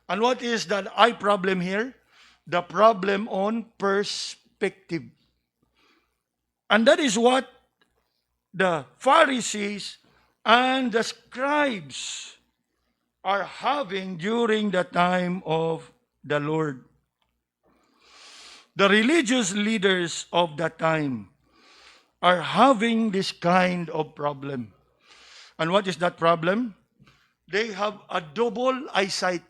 And what is that eye problem here? The problem on perspective. And that is what the Pharisees and the scribes are having during the time of the Lord. The religious leaders of that time are having this kind of problem. And what is that problem? They have a double eyesight.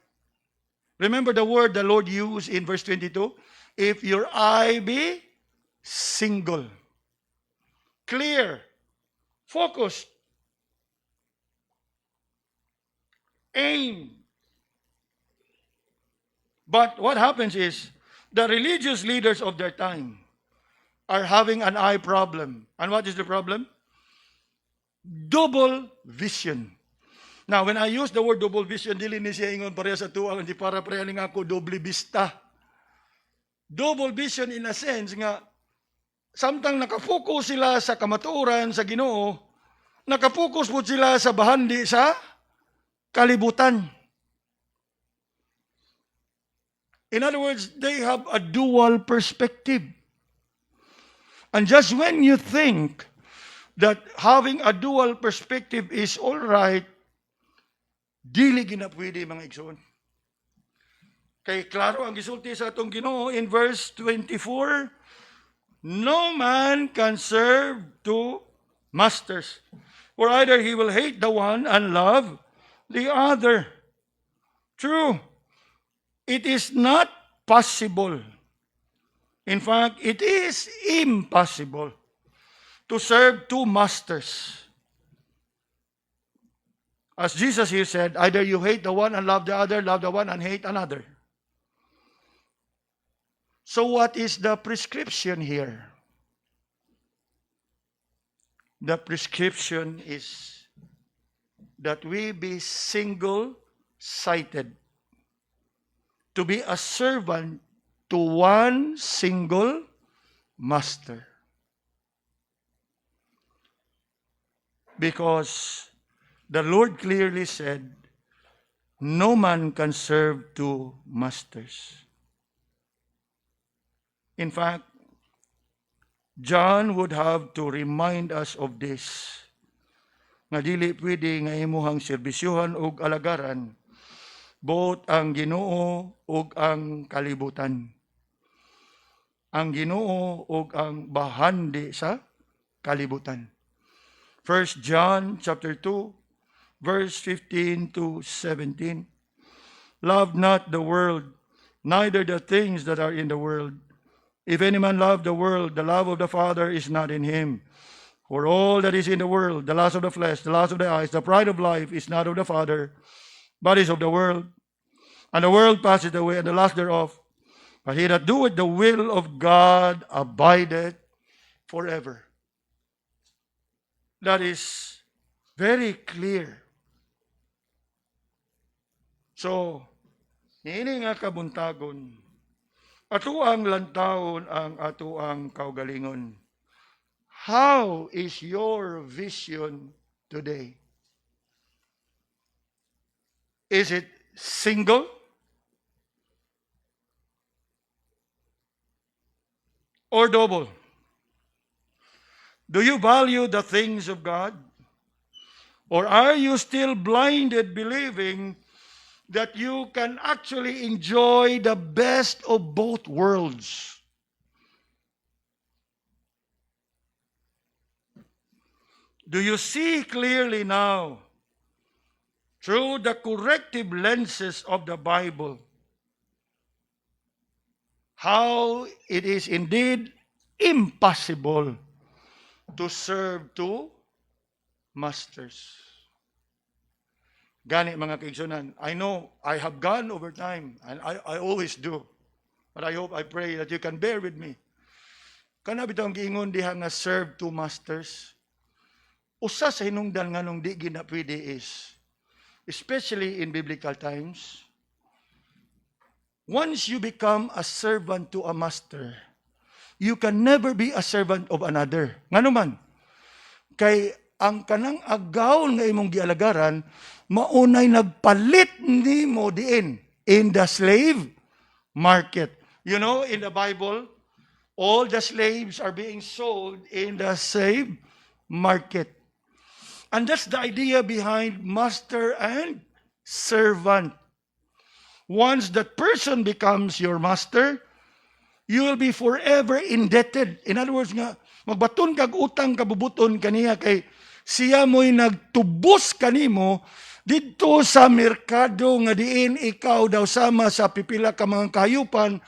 Remember the word the Lord used in verse 22? If your eye be single, clear, focused, aim. But what happens is, the religious leaders of their time are having an eye problem. And what is the problem? Double vision. Now, when I use the word double vision, dili ni siya ingon pareha sa tuwa, hindi para pareha nga ako doble vista. Double vision in a sense nga, samtang nakafocus sila sa kamatuoran sa Ginoo, nakafocus po sila sa bahandi sa kalibutan. In other words, they have a dual perspective. And just when you think that having a dual perspective is all right, dili ginapwede mga igsoon. Kay klaro ang gisulti sa atong Ginoo in verse 24, no man can serve two masters, for either he will hate the one and love the other. True, it is not possible. In fact, it is impossible to serve two masters. As Jesus here said, either you hate the one and love the one and hate another. So what is the prescription here? The prescription is that we be single-sighted, to be a servant to one single master. Because the Lord clearly said, no man can serve two masters. In fact, John would have to remind us of this, nga dili pwede nga imuhang serbisyuhan o alagaran both ang Ginoo ug ang kalibutan. Ang Ginoo ug ang bahandi sa kalibutan. 1 John chapter 2 verse 15 to 17. Love not the world, neither the things that are in the world. If any man love the world, the love of the Father is not in him. For all that is in the world, the lust of the flesh, the lust of the eyes, the pride of life is not of the Father, but is of the world. And the world passeth away, and the lust thereof. But he that doeth the will of God abideth forever. That is very clear. So, niini nga kabuntagon, ato ang lantawon ang ato ang kaugalingon. How is your vision today? Is it single? Or double? Do you value the things of God? Or are you still blinded believing that you can actually enjoy the best of both worlds? Do you see clearly now, through the corrective lenses of the Bible, how it is indeed impossible to serve two masters? Gani mga kaigsunan, I know I have gone over time, and I always do. But I hope, I pray that you can bear with me. Kana bitong giingon diha nga serve two masters. Usa sa hinungdan nga nung di ginapwede is, especially in biblical times, once you become a servant to a master, you can never be a servant of another. Ngano man? Kay ang kanang agaw nga imong gialagaran, maunay nagpalit nimo diin in the slave market. You know, in the Bible, all the slaves are being sold in the slave market. And that's the idea behind master and servant. Once that person becomes your master, you will be forever indebted. In other words nga, magbaton kag utang kabubuton kaniya kay siya mo'y nagtubos kanimo dito sa merkado nga diin ikaw daw sama sa pipila ka mga kahayupan,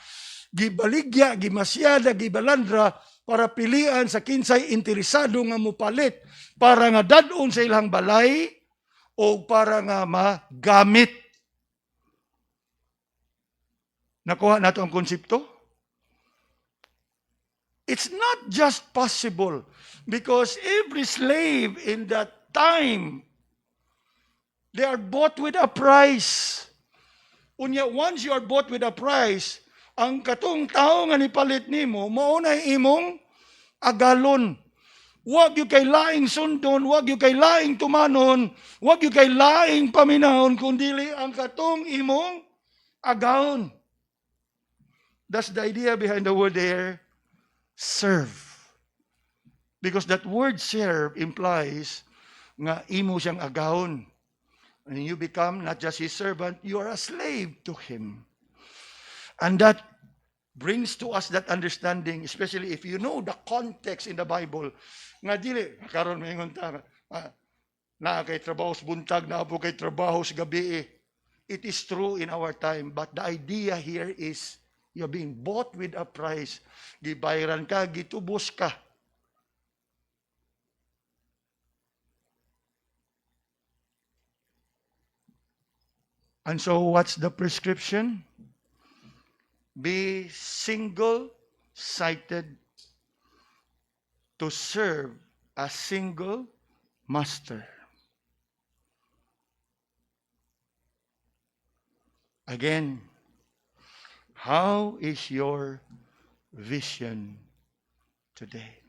gibaligya, gimasyada, gibalandra, para pilian sa kinsay interesado nga mupalit para nga dadon sa ilang balay o para nga magamit. Nakuha nato ang konsepto? It's not just possible because every slave in that time, they are bought with a price. Unya, once you are bought with a price, ang katong tao nga nipalit nimo, maunay imong agalon. Wag yung kay laing sundon, wag yung kay laing tumanon, wag yung kay laing paminahon, kundili ang katong imong agahon. That's the idea behind the word there, serve. Because that word serve implies nga imo siyang agahon. And you become not just his servant, you are a slave to him. And that brings to us that understanding, especially if you know the context in the Bible, nga dili, karon maingon ta, na kay trabaho sa buntag, na po kay trabaho sa gabi. It is true in our time, but the idea here is, you're being bought with a price. Gibayaran ka, gitubos ka. And so what's the prescription? Be single-sighted to serve a single master. Again, how is your vision today?